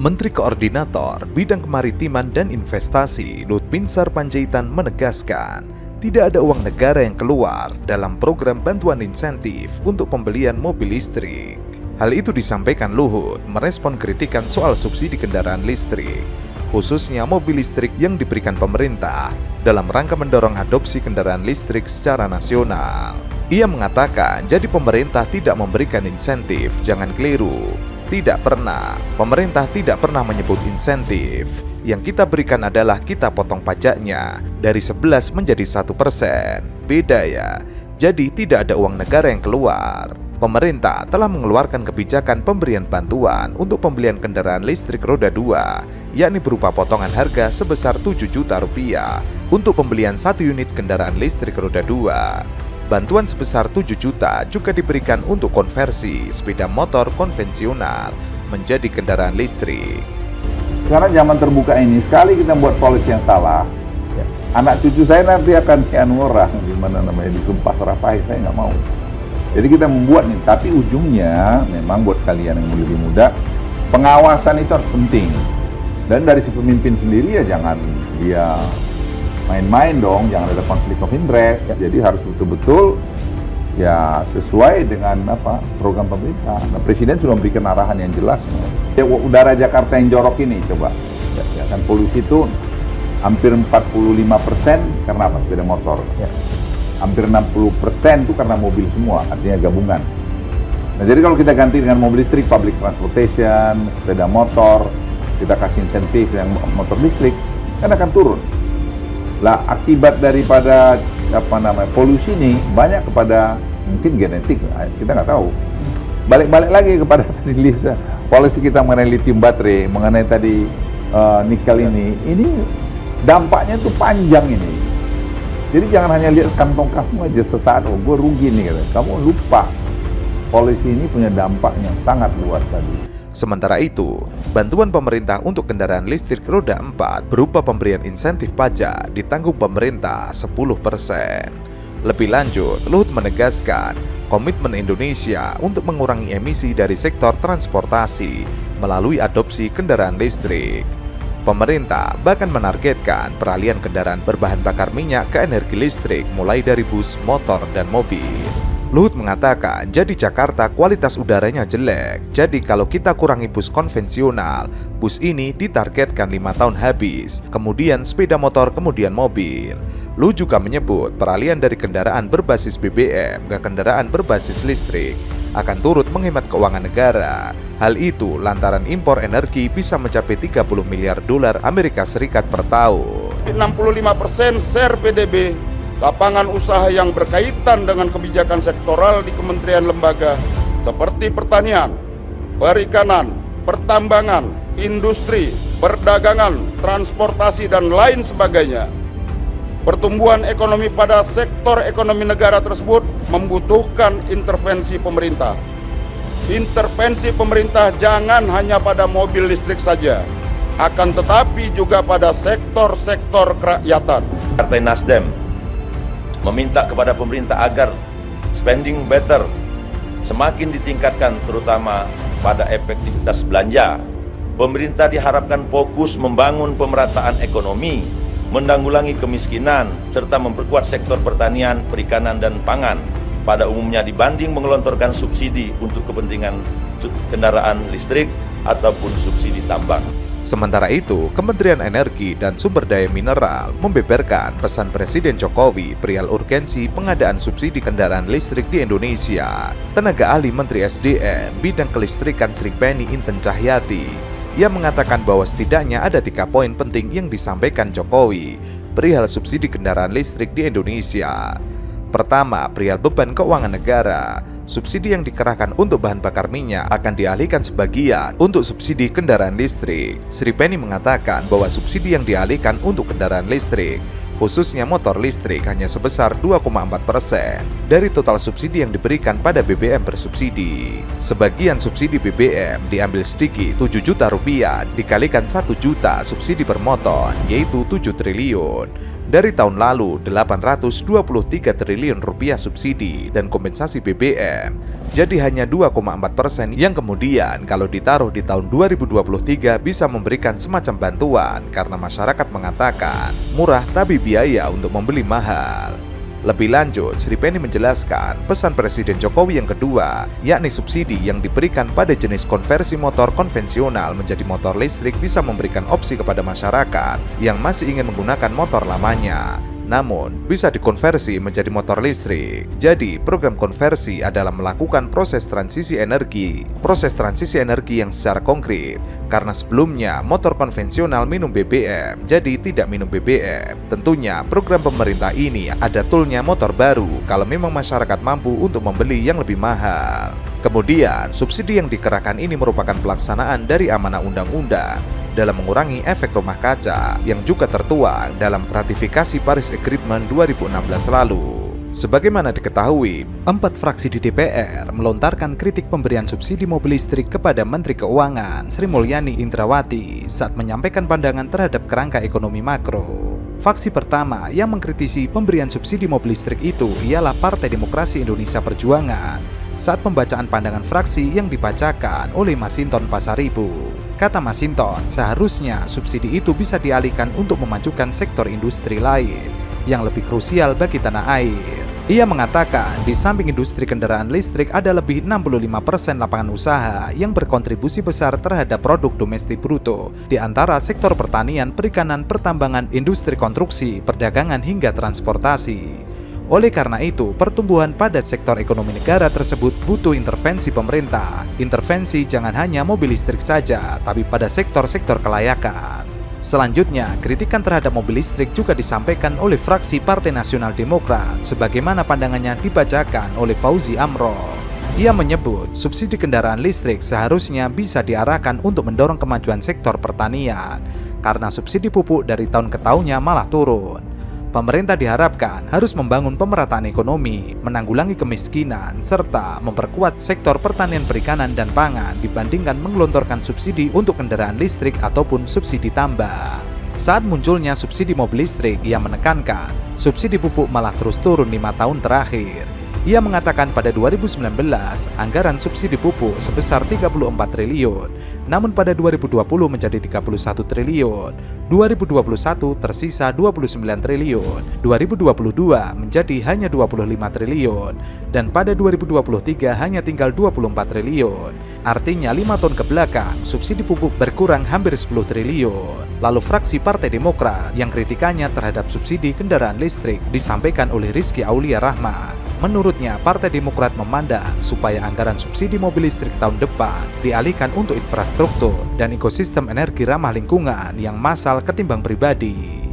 Menteri Koordinator Bidang Kemaritiman dan Investasi Luhut Binsar Panjaitan menegaskan, tidak ada uang negara yang keluar dalam program bantuan insentif untuk pembelian mobil listrik. Hal itu disampaikan Luhut merespon kritikan soal subsidi kendaraan listrik, khususnya mobil listrik yang diberikan pemerintah dalam rangka mendorong adopsi kendaraan listrik secara nasional. Ia mengatakan, jadi pemerintah tidak memberikan insentif, jangan keliru. Tidak pernah, pemerintah tidak pernah menyebut insentif. Yang kita berikan adalah kita potong pajaknya dari 11 menjadi 1%. Beda ya, jadi tidak ada uang negara yang keluar. Pemerintah telah mengeluarkan kebijakan pemberian bantuan untuk pembelian kendaraan listrik roda 2, yakni berupa potongan harga sebesar 7 juta rupiah untuk pembelian 1 unit kendaraan listrik roda 2. Bantuan sebesar 7 juta juga diberikan untuk konversi sepeda motor konvensional menjadi kendaraan listrik. Sekarang zaman terbuka ini, sekali kita buat polisi yang salah, anak cucu saya nanti akan orang gimana namanya disumpah serapah, saya nggak mau. Jadi kita membuat nih, tapi ujungnya memang buat kalian yang lebih muda, pengawasan itu harus penting. Dan dari si pemimpin sendiri ya jangan dia main-main dong, jangan ada konflik of interest. Jadi harus betul-betul ya sesuai dengan program pemerintah. Nah, Presiden sudah memberikan arahan yang jelas. Ya, udara Jakarta yang jorok ini coba, ya kan polusi itu hampir 45% karena apa? Sepeda motor. Ya. Hampir 60% itu karena mobil semua, artinya gabungan. Nah, jadi kalau kita ganti dengan mobil listrik, public transportation, sepeda motor, kita kasih insentif yang motor listrik, kan akan turun. Lah akibat daripada polusi ini banyak kepada mungkin genetik, kita nggak tahu. Balik lagi kepada tadi Lisa, polisi kita mengenai lithium baterai, mengenai tadi nikel ini dampaknya tuh panjang ini. Jadi jangan hanya lihat kantong kamu aja sesaat, oh gue rugi nih, kamu lupa polisi ini punya dampak yang sangat luas tadi. Sementara itu, bantuan pemerintah untuk kendaraan listrik roda 4 berupa pemberian insentif pajak ditanggung pemerintah 10%. Lebih lanjut, Luhut menegaskan komitmen Indonesia untuk mengurangi emisi dari sektor transportasi melalui adopsi kendaraan listrik. Pemerintah bahkan menargetkan peralihan kendaraan berbahan bakar minyak ke energi listrik mulai dari bus, motor, dan mobil. Luhut mengatakan, jadi Jakarta kualitas udaranya jelek, jadi kalau kita kurangi bus konvensional, bus ini ditargetkan 5 tahun habis, kemudian sepeda motor, kemudian mobil. Luhut juga menyebut peralihan dari kendaraan berbasis BBM ke kendaraan berbasis listrik akan turut menghemat keuangan negara. Hal itu lantaran impor energi bisa mencapai 30 miliar dolar Amerika Serikat per tahun. 65% share PDB lapangan usaha yang berkaitan dengan kebijakan sektoral di kementerian lembaga seperti pertanian, perikanan, pertambangan, industri, perdagangan, transportasi, dan lain sebagainya. Pertumbuhan ekonomi pada sektor ekonomi negara tersebut membutuhkan intervensi pemerintah. Intervensi pemerintah jangan hanya pada mobil listrik saja, akan tetapi juga pada sektor-sektor kerakyatan. Partai Nasdem meminta kepada pemerintah agar spending better semakin ditingkatkan, terutama pada efektivitas belanja. Pemerintah diharapkan fokus membangun pemerataan ekonomi, menanggulangi kemiskinan, serta memperkuat sektor pertanian, perikanan, dan pangan pada umumnya dibanding mengelontorkan subsidi untuk kepentingan kendaraan listrik ataupun subsidi tambang. Sementara itu, Kementerian Energi dan Sumber Daya Mineral membeberkan pesan Presiden Jokowi perihal urgensi pengadaan subsidi kendaraan listrik di Indonesia. Tenaga ahli Menteri SDM bidang kelistrikan Sri Penny Inten Cahyati, ia mengatakan bahwa setidaknya ada 3 poin penting yang disampaikan Jokowi perihal subsidi kendaraan listrik di Indonesia. Pertama, perihal beban keuangan negara. Subsidi yang dikerahkan untuk bahan bakar minyak akan dialihkan sebagian untuk subsidi kendaraan listrik. Sri Penny mengatakan bahwa subsidi yang dialihkan untuk kendaraan listrik, khususnya motor listrik, hanya sebesar 2,4% dari total subsidi yang diberikan pada BBM bersubsidi. Sebagian subsidi BBM diambil sedikit 7 juta rupiah dikalikan 1 juta subsidi per motor, yaitu 7 triliun. Dari tahun lalu, 823 triliun rupiah subsidi dan kompensasi BBM jadi hanya 2,4% yang kemudian kalau ditaruh di tahun 2023 bisa memberikan semacam bantuan karena masyarakat mengatakan murah tapi biaya untuk membeli mahal. Lebih lanjut, Sri Penny menjelaskan pesan Presiden Jokowi yang kedua, yakni subsidi yang diberikan pada jenis konversi motor konvensional menjadi motor listrik bisa memberikan opsi kepada masyarakat yang masih ingin menggunakan motor lamanya, namun bisa dikonversi menjadi motor listrik. Jadi, program konversi adalah melakukan proses transisi energi yang secara konkret. Karena sebelumnya motor konvensional minum BBM, jadi tidak minum BBM. Tentunya program pemerintah ini ada toolnya motor baru kalau memang masyarakat mampu untuk membeli yang lebih mahal. Kemudian, subsidi yang dikerahkan ini merupakan pelaksanaan dari amanah undang-undang dalam mengurangi efek rumah kaca yang juga tertuang dalam ratifikasi Paris Agreement 2016 lalu. Sebagaimana diketahui, 4 fraksi di DPR melontarkan kritik pemberian subsidi mobil listrik kepada Menteri Keuangan Sri Mulyani Indrawati saat menyampaikan pandangan terhadap kerangka ekonomi makro. Faksi pertama yang mengkritisi pemberian subsidi mobil listrik itu ialah Partai Demokrasi Indonesia Perjuangan saat pembacaan pandangan fraksi yang dibacakan oleh Masinton Pasaribu. Kata Masinton, seharusnya subsidi itu bisa dialihkan untuk memajukan sektor industri lain yang lebih krusial bagi tanah air. Ia mengatakan, di samping industri kendaraan listrik ada lebih 65% lapangan usaha yang berkontribusi besar terhadap produk domestik bruto, di antara sektor pertanian, perikanan, pertambangan, industri konstruksi, perdagangan hingga transportasi. Oleh karena itu, pertumbuhan pada sektor ekonomi negara tersebut butuh intervensi pemerintah. Intervensi jangan hanya mobil listrik saja, tapi pada sektor-sektor kelayakan. Selanjutnya, kritikan terhadap mobil listrik juga disampaikan oleh fraksi Partai Nasional Demokrat sebagaimana pandangannya dibacakan oleh Fauzi Amro. Ia menyebut subsidi kendaraan listrik seharusnya bisa diarahkan untuk mendorong kemajuan sektor pertanian karena subsidi pupuk dari tahun ke tahunnya malah turun. Pemerintah diharapkan harus membangun pemerataan ekonomi, menanggulangi kemiskinan, serta memperkuat sektor pertanian, perikanan, dan pangan dibandingkan menggelontorkan subsidi untuk kendaraan listrik ataupun subsidi tambah. Saat munculnya subsidi mobil listrik, ia menekankan subsidi pupuk malah terus turun 5 tahun terakhir. Ia mengatakan pada 2019, anggaran subsidi pupuk sebesar 34 triliun, namun pada 2020 menjadi 31 triliun, 2021 tersisa 29 triliun, 2022 menjadi hanya 25 triliun, dan pada 2023 hanya tinggal 24 triliun. Artinya 5 tahun ke belakang, subsidi pupuk berkurang hampir 10 triliun. Lalu fraksi Partai Demokrat yang kritikannya terhadap subsidi kendaraan listrik disampaikan oleh Rizky Aulia Rahman. Menurutnya, Partai Demokrat memandang supaya anggaran subsidi mobil listrik tahun depan dialihkan untuk infrastruktur dan ekosistem energi ramah lingkungan yang massal ketimbang pribadi.